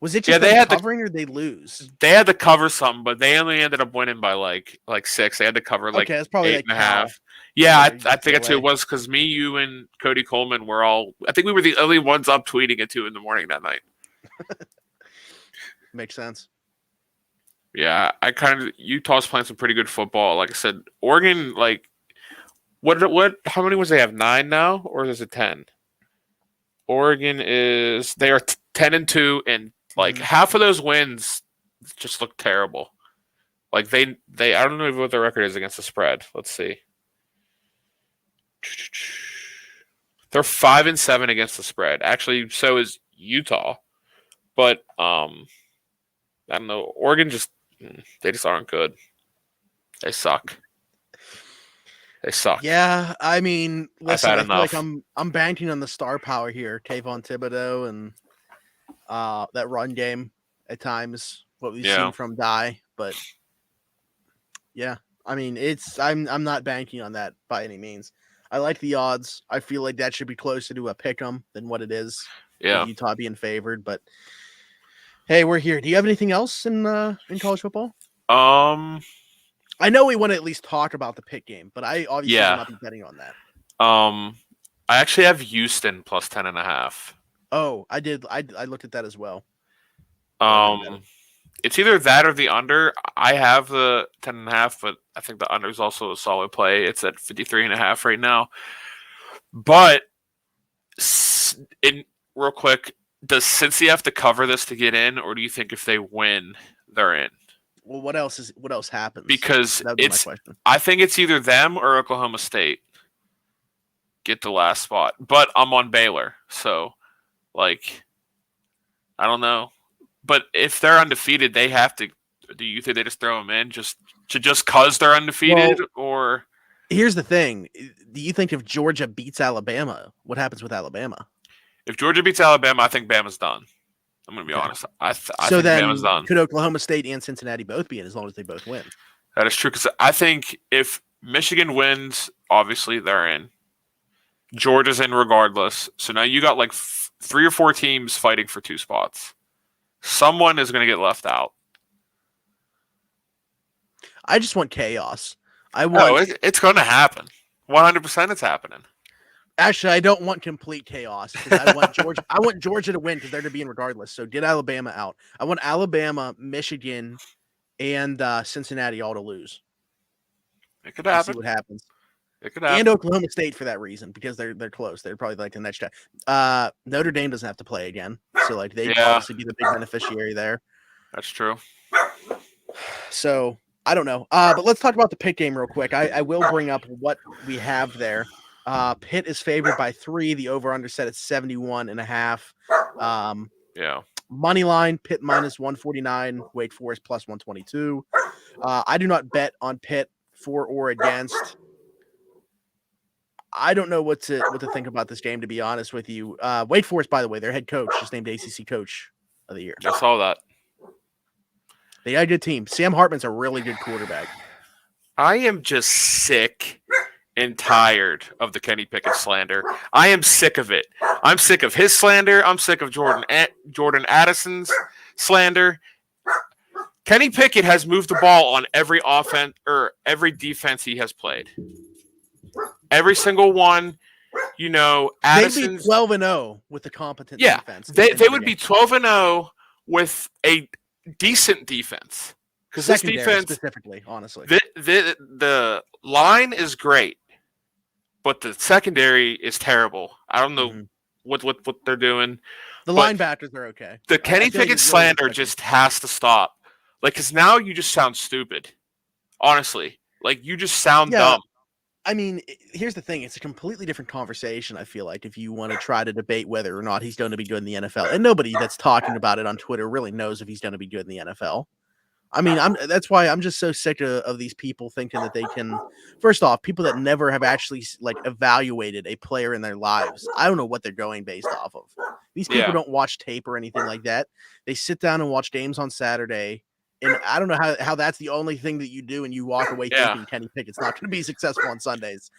A: Was it just they had covering or they lose?
B: They had to cover something, but they only ended up winning by like 6. They had to cover like
A: it's probably
B: 8.5. Yeah, I think it was because me, you, and Cody Coleman were all. I think we were the only ones up tweeting at 2 in the morning that night.
A: Makes sense.
B: Yeah, Utah's playing some pretty good football. Like I said, Oregon, like, how many wins they have? 9 now, or is it 10? Oregon they are 10-2, and like half of those wins just look terrible. Like they I don't know what their record is against the spread. Let's see. They're 5-7 against the spread. Actually, so is Utah. But I don't know. Oregon they just aren't good. They suck.
A: Yeah, I mean, listen,
B: I feel
A: like I'm banking on the star power here. Kayvon Thibodeau and that run game at times, what we've seen from Dye. But yeah, I mean, I'm not banking on that by any means. I like the odds. I feel like that should be closer to a pick 'em than what it is.
B: Yeah,
A: Utah being favored, but hey, we're here. Do you have anything else in college football? I know we want to at least talk about the pick game, but I obviously will not be betting on that.
B: I actually have Houston plus 10.5.
A: Oh, I did. I looked at that as well.
B: It's either that or the under. I have the 10.5, but I think the under is also a solid play. It's at 53.5 right now. But real quick, does Cincy have to cover this to get in, or do you think if they win, they're in?
A: Well, what else happens?
B: Because I think it's either them or Oklahoma State get the last spot. But I'm on Baylor, so like I don't know. But if they're undefeated, they have to. Do you think they just throw them in just cause they're undefeated, or?
A: Here's the thing: do you think if Georgia beats Alabama, what happens with Alabama?
B: If Georgia beats Alabama, I think Bama's done. I'm going to be honest. I think Bama's done.
A: Could Oklahoma State and Cincinnati both be in as long as they both win?
B: That is true because I think if Michigan wins, obviously they're in. Georgia's in regardless. So now you got like 3 or 4 teams fighting for 2 spots. Someone is going to get left out.
A: I just want chaos.
B: It's going to happen. 100% it's happening.
A: Actually, I don't want complete chaos because I want Georgia. I want Georgia to win because they're to be in regardless. So get Alabama out. I want Alabama, Michigan, and Cincinnati all to lose.
B: It could happen.
A: See what happens.
B: It could happen.
A: And Oklahoma State for that reason because they're close. They're probably like the next time. Notre Dame doesn't have to play again, so like they obviously be the big beneficiary there.
B: That's true.
A: So I don't know. But let's talk about the pick game real quick. I will bring up what we have there. Pitt is favored by 3. The over-under set at 71.5. Money line, Pitt minus 149. Wake Forest plus 122. I do not bet on Pitt for or against. I don't know what to think about this game, to be honest with you. Wake Forest, by the way, their head coach just named ACC Coach of the Year.
B: I saw that.
A: They got a good team. Sam Hartman's a really good quarterback.
B: I am just sick and tired of the Kenny Pickett slander. I am sick of it. I'm sick of his slander. I'm sick of Jordan Addison's slander. Kenny Pickett has moved the ball on every offense or every defense he has played. Every single one.
A: They'd
B: Addison.
A: be 12-0 with a competent
B: Yeah,
A: defense.
B: they would be 12-0 with a decent defense. Because this defense,
A: specifically, honestly,
B: the line is great, but the secondary is terrible. I don't know what they're doing.
A: The linebackers are okay.
B: The Kenny Pickett slander just has to stop. Like, because now you just sound stupid. Honestly, like you just sound dumb.
A: I mean, here's the thing. It's a completely different conversation, I feel like, if you want to try to debate whether or not he's going to be good in the NFL. And nobody that's talking about it on Twitter really knows if he's going to be good in the NFL. I mean, that's why I'm just so sick of these people thinking that they can. First off, people that never have actually like evaluated a player in their lives. I don't know what they're going based off of. These people don't watch tape or anything like that. They sit down and watch games on Saturday. And I don't know how that's the only thing that you do and you walk away thinking Kenny Pickett's not going to be successful on Sundays.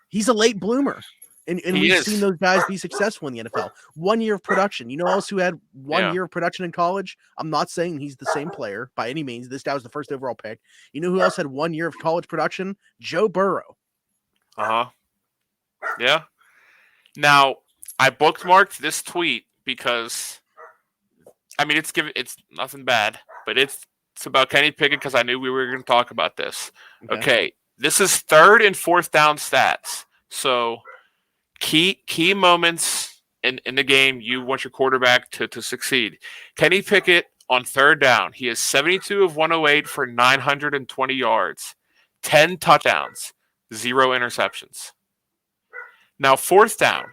A: He's a late bloomer. And we've seen those guys be successful in the NFL. 1 year of production. You know else who had 1 year of production in college? I'm not saying he's the same player by any means. This guy was the first overall pick. You know who else had 1 year of college production? Joe Burrow.
B: Yeah. Now, I bookmarked this tweet because, I mean, it's nothing bad, but it's about Kenny Pickett because I knew we were going to talk about this. Okay. This is 3rd and 4th down stats. So, key moments in the game, you want your quarterback to succeed. Kenny Pickett on 3rd down, he is 72 of 108 for 920 yards, 10 touchdowns, 0 interceptions. Now 4th down,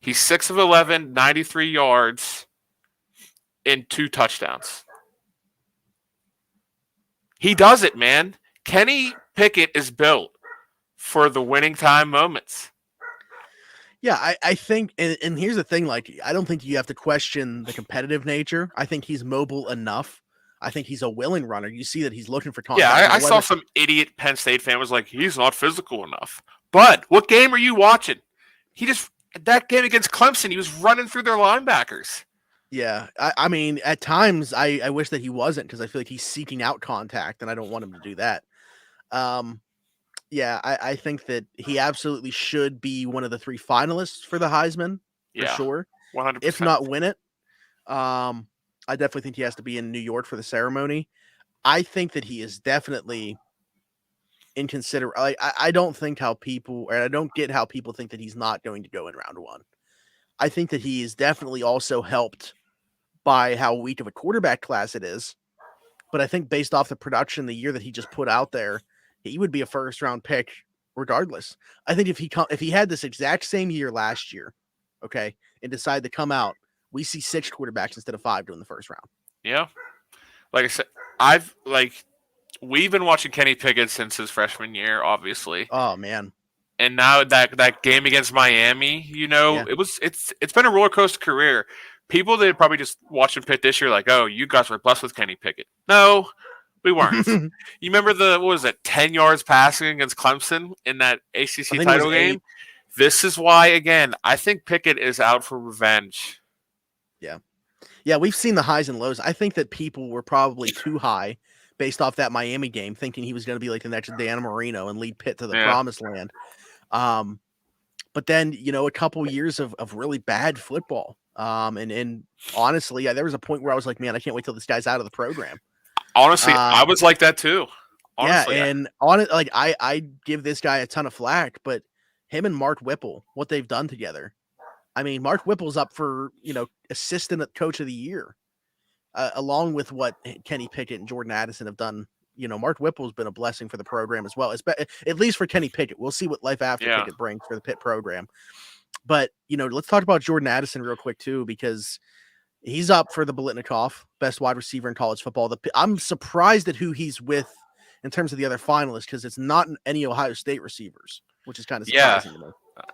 B: he's 6 of 11, 93 yards, and 2 touchdowns. He does it, man. Kenny Pickett is built for the winning time moments.
A: Yeah, I think, and here's the thing, like, I don't think you have to question the competitive nature. I think he's mobile enough. I think he's a willing runner. You see that he's looking for contact.
B: Yeah, I saw some idiot Penn State fan was like, he's not physical enough. But what game are you watching? That game against Clemson, he was running through their linebackers.
A: Yeah, I mean, at times, I wish that he wasn't because I feel like he's seeking out contact, and I don't want him to do that. Yeah, I think that he absolutely should be one of the 3 finalists for the Heisman, for sure.
B: 100%.
A: If not win it. I definitely think he has to be in New York for the ceremony. I think that he is definitely inconsiderate. I don't think how people, or I don't get how people think that he's not going to go in round 1. I think that he is definitely also helped by how weak of a quarterback class it is. But I think based off the production the year that he just put out there, he would be a 1st-round pick regardless. I think if he had this exact same year last year, okay, and decided to come out, we see 6 quarterbacks instead of 5 doing the 1st round.
B: Yeah. Like I said, we've been watching Kenny Pickett since his freshman year, obviously.
A: Oh, man.
B: And now that game against Miami, it's been a roller coaster career. People that probably just watching Pitt this year like, oh, you guys were blessed with Kenny Pickett. No, we weren't. You remember 10 yards passing against Clemson in that ACC title game? 8. This is why, again, I think Pickett is out for revenge.
A: Yeah. Yeah, we've seen the highs and lows. I think that people were probably too high based off that Miami game, thinking he was going to be like the next Dan Marino and lead Pitt to the promised land. But then, a couple years of really bad football. And honestly, there was a point where I was like, man, I can't wait till this guy's out of the program.
B: Honestly, I was like that too. Honestly,
A: yeah, and I give this guy a ton of flack, but him and Mark Whipple, what they've done together. I mean, Mark Whipple's up for, assistant coach of the year, along with what Kenny Pickett and Jordan Addison have done. Mark Whipple's been a blessing for the program as well, at least for Kenny Pickett. We'll see what life after Pickett brings for the Pitt program. But, let's talk about Jordan Addison real quick too, because he's up for the Biletnikoff, best wide receiver in college football. I'm surprised at who he's with in terms of the other finalists, because it's not any Ohio State receivers, which is kind of surprising to me.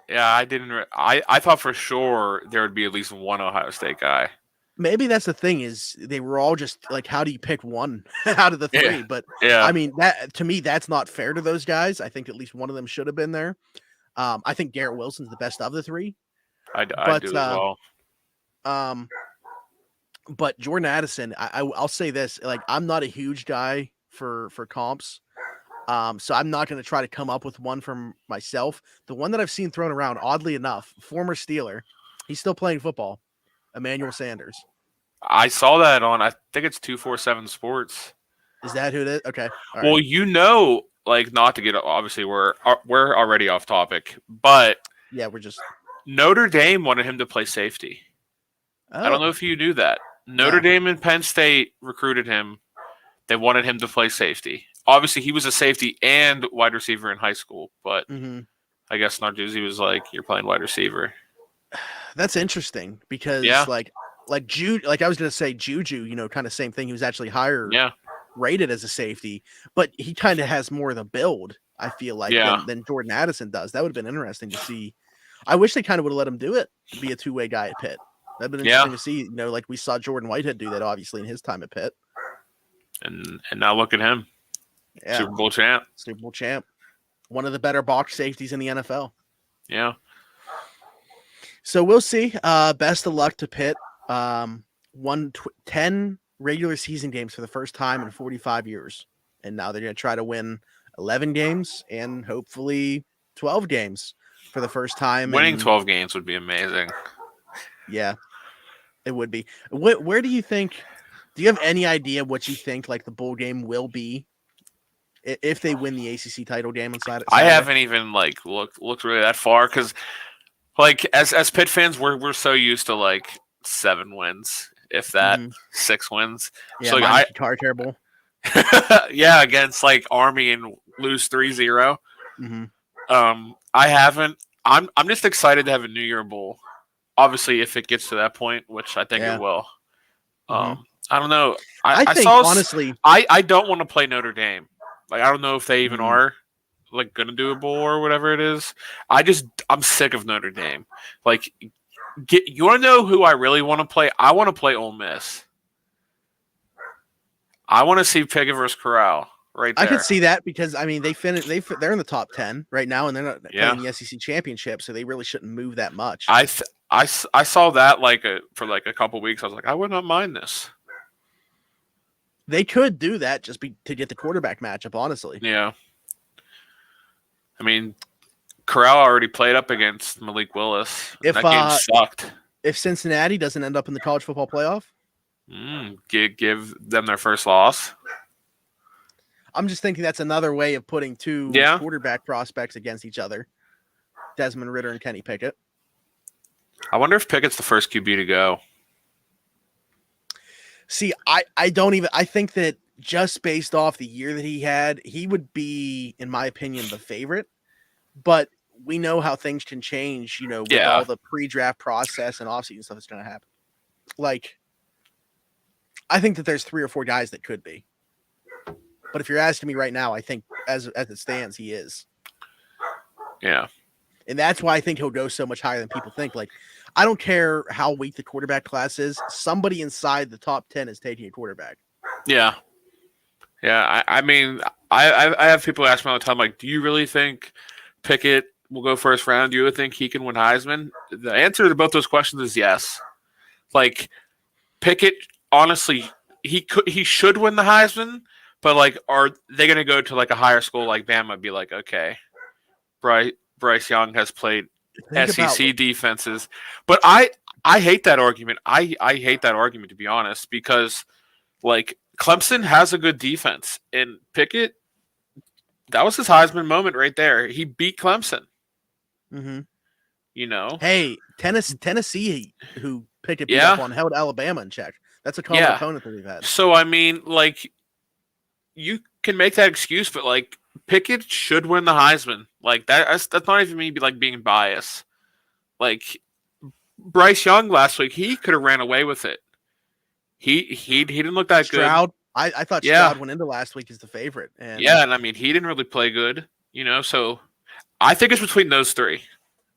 B: Yeah, I didn't. I thought for sure there would be at least one Ohio State guy.
A: Maybe that's the thing, is they were all just like, how do you pick one out of the 3?
B: Yeah.
A: But
B: yeah,
A: I mean, that to me, that's not fair to those guys. I think at least one of them should have been there. I think Garrett Wilson's the best of the 3.
B: I do as well.
A: But Jordan Addison, I'll say this: like, I'm not a huge guy for comps, so I'm not going to try to come up with one from myself. The one that I've seen thrown around, oddly enough, former Steeler, he's still playing football. Emmanuel Sanders.
B: I saw that on, I think it's 247 Sports.
A: Is that who it is? Okay. All
B: Well,
A: right.
B: like, not to get, obviously we're already off topic, but
A: Yeah, we're just.
B: Notre Dame wanted him to play safety.
A: Oh.
B: I don't know if you knew that. Notre Dame and Penn State recruited him. They wanted him to play safety. Obviously, he was a safety and wide receiver in high school, but I guess Narduzzi was like, "You're playing wide receiver."
A: That's interesting because, like I was going to say Juju, kind of same thing. He was actually higher rated as a safety, but he kind of has more of the build, I feel like, than Jordan Addison does. That would have been interesting to see. I wish they kind of would have let him do it, to be a two-way guy at Pitt. That'd been interesting to see, like we saw Jordan Whitehead do that, obviously, in his time at Pitt.
B: And now look at him. Yeah. Super Bowl champ.
A: One of the better box safeties in the NFL.
B: Yeah.
A: So we'll see. Best of luck to Pitt. 10 regular season games for the first time in 45 years. And now they're going to try to win 11 games and hopefully 12 games for the first time.
B: Winning 12 games would be amazing.
A: Yeah, it would be. Where do you think, do you have any idea what you think like the bowl game will be if they win the ACC title game on Saturday?
B: I haven't even like looked really that far because like as Pitt fans, we're so used to like 7 wins, if that, 6 wins.
A: Yeah,
B: so like,
A: guitar terrible.
B: Yeah, against like Army and lose 3-0. I haven't. I'm just excited to have a New Year Bowl. Obviously, if it gets to that point, which I think it will. I don't know. I think
A: honestly,
B: I don't want to play Notre Dame. Like, I don't know if they even are like gonna do a bowl or whatever it is. I'm sick of Notre Dame. Like, you want to know who I really want to play? I want to play Ole Miss. I want to see Pickett versus Corral right there.
A: I could see that because I mean they're in the top 10 right now and they're not playing the SEC championship, so they really shouldn't move that much.
B: I saw that for a couple weeks. I was like, I would not mind this.
A: They could do that just to get the quarterback matchup, honestly.
B: Yeah. I mean, Corral already played up against Malik Willis. That game sucked.
A: If Cincinnati doesn't end up in the college football playoff,
B: give them their first loss.
A: I'm just thinking that's another way of putting two quarterback prospects against each other. Desmond Ritter and Kenny Pickett.
B: I wonder if Pickett's the first QB to go.
A: See, I think that just based off the year that he had, he would be, in my opinion, the favorite. But we know how things can change, with all the pre-draft process and offseason stuff that's going to happen. Like, I think that there's 3 or 4 guys that could be. But if you're asking me right now, I think as it stands, he is.
B: Yeah.
A: And that's why I think he'll go so much higher than people think. Like, I don't care how weak the quarterback class is. Somebody inside the top 10 is taking a quarterback.
B: Yeah. Yeah. I mean, I have people ask me all the time, like, do you really think Pickett will go first round? Do you really think he can win Heisman? The answer to both those questions is yes. Like, Pickett, honestly, he should win the Heisman, but like, are they going to go to like a higher school like Bama and be like, okay, Bryce Young has played SEC defenses, but I hate that argument. I hate that argument, to be honest, because like Clemson has a good defense, and Pickett, that was his Heisman moment right there. He beat Clemson.
A: Hey, Tennessee, who Pickett beat up on, held Alabama in check. That's a common opponent that we've had.
B: So I mean, like, you can make that excuse, but like, Pickett should win the Heisman. Like, that's not even me being biased. Like, Bryce Young last week, he could have ran away with it. He didn't look that
A: Stroud,
B: good.
A: I thought Stroud went into last week as the favorite. And
B: and I mean, he didn't really play good, so I think it's between those 3,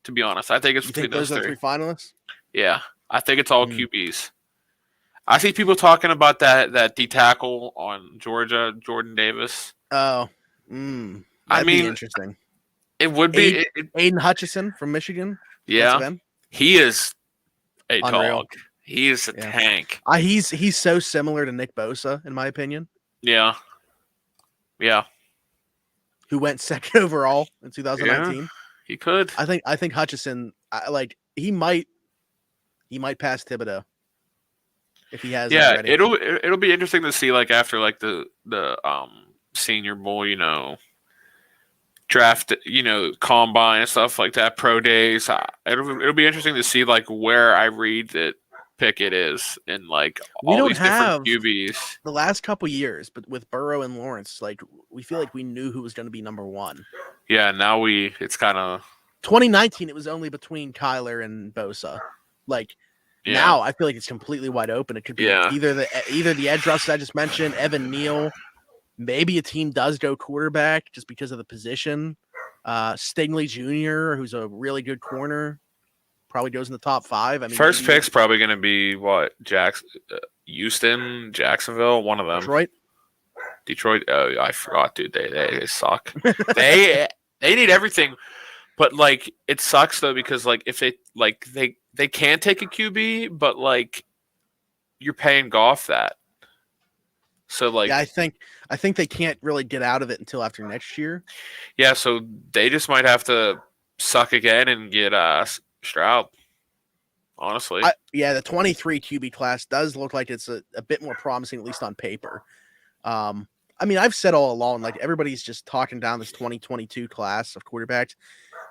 B: to be honest. I think it's between those 3.
A: Those are 3 finalists?
B: Yeah. I think it's all QBs. I see people talking about that D tackle on Georgia, Jordan Davis.
A: Oh.
B: I mean,
A: interesting.
B: It would be
A: Aiden Hutchinson from Michigan.
B: Yeah. He is a
A: Unreal.
B: dog. He is a tank.
A: He's so similar to Nick Bosa, in my opinion.
B: Yeah. Yeah.
A: Who went second overall in 2019.
B: Yeah, he could.
A: I think Hutchinson, he might pass Thibodeau if he has.
B: Yeah,
A: already.
B: it'll be interesting to see like after like the Senior Bowl, draft, combine and stuff like that, pro days. It'll be interesting to see like where I read that Pickett is in like all these different QBs.
A: The last couple years, but with Burrow and Lawrence, like we feel like we knew who was going to be number one.
B: Yeah, now it's kind of
A: 2019. It was only between Kyler and Bosa. Like now, I feel like it's completely wide open. It could be either the edge rushers I just mentioned, Evan Neal. Maybe a team does go quarterback just because of the position. Stingley Jr., who's a really good corner, probably goes in the top 5. I mean,
B: first pick's probably going to be what? Houston, Jacksonville, one of them. Detroit. Oh, I forgot, dude. They suck. they need everything, but like it sucks though because like if they can take a QB, but like you're paying Goff that. So like,
A: I think they can't really get out of it until after next year.
B: Yeah, so they just might have to suck again and get Stroud. Honestly,
A: the 23 QB class does look like it's a bit more promising, at least on paper. I mean, I've said all along, like everybody's just talking down this 2022 class of quarterbacks.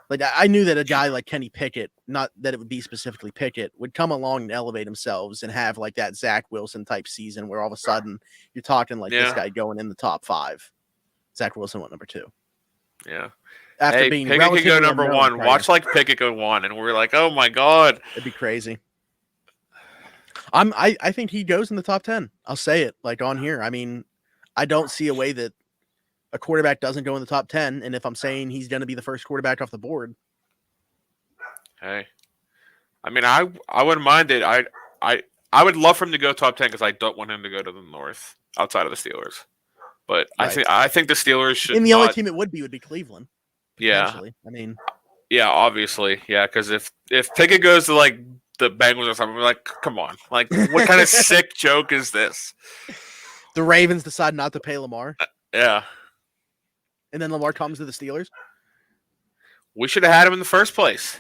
A: Like I knew that a guy like Kenny Pickett, not that it would be specifically Pickett, would come along and elevate themselves and have like that Zach Wilson type season where all of a sudden you're talking like this guy going in the top 5. Zach Wilson went number 2.
B: Yeah.
A: After being
B: Pickett could go number 1. Watch like Pickett go 1, and we're like, oh my god,
A: it'd be crazy. I think he goes in the top 10. I'll say it like on here. I mean, I don't see a way that a quarterback doesn't go in the top 10. And if I'm saying he's going to be the first quarterback off the board.
B: Hey, I mean, I wouldn't mind it. I would love for him to go top 10 because I don't want him to go to the North outside of the Steelers. But right. I think the Steelers should.
A: And the only team it would be Cleveland.
B: Yeah.
A: I mean.
B: Yeah, obviously. Yeah, because if Pickett goes to like the Bengals or something, we're like, come on. Like, what kind of sick joke is this?
A: The Ravens decide not to pay Lamar.
B: Yeah.
A: And then Lamar comes to the Steelers.
B: We should have had him in the first place.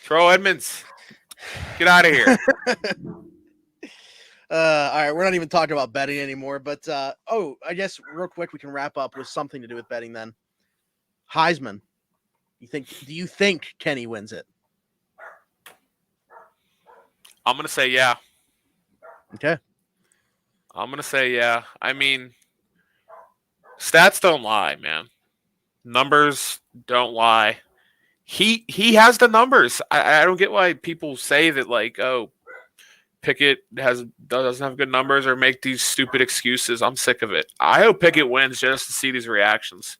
B: Terrell Edmonds, get out of here.
A: All right, we're not even talking about betting anymore. But I guess real quick we can wrap up with something to do with betting. Then Heisman. Do you think Kenny wins it?
B: I'm gonna say yeah.
A: Okay.
B: I'm gonna say yeah. I mean, stats don't lie, man. Numbers don't lie. He has the numbers. I don't get why people say that like, oh, Pickett doesn't have good numbers or make these stupid excuses. I'm sick of it. I hope Pickett wins just to see these reactions.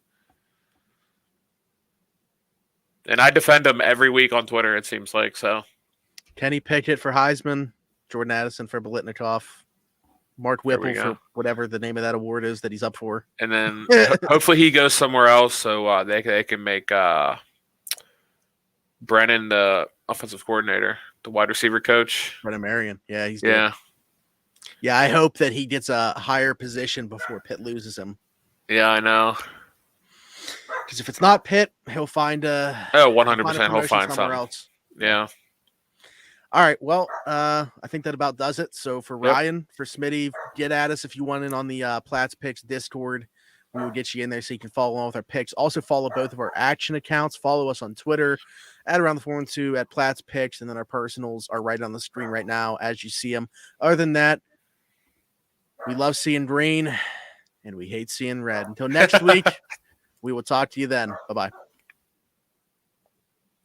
B: And I defend him every week on Twitter, it seems like. So,
A: Kenny Pickett for Heisman, Jordan Addison for Biletnikoff, Mark Whipple for whatever the name of that award is that he's up for.
B: And then hopefully he goes somewhere else so they can make Brennan the offensive coordinator, the wide receiver coach.
A: Brennan Marion. Yeah, he's good. Yeah, I hope that he gets a higher position before Pitt loses him.
B: Yeah, I know.
A: Because if it's not Pitt, he'll find
B: 100% he'll find somewhere else. Yeah.
A: All right. Well, I think that about does it. So for Ryan, for Smitty, get at us if you want in on the Platt's Picks Discord. We will get you in there so you can follow along with our picks. Also follow both of our action accounts. Follow us on Twitter at Around the 412 at Platt's Picks, and then our personals are right on the screen right now as you see them. Other than that, we love seeing green and we hate seeing red. Until next week, we will talk to you then. Bye-bye.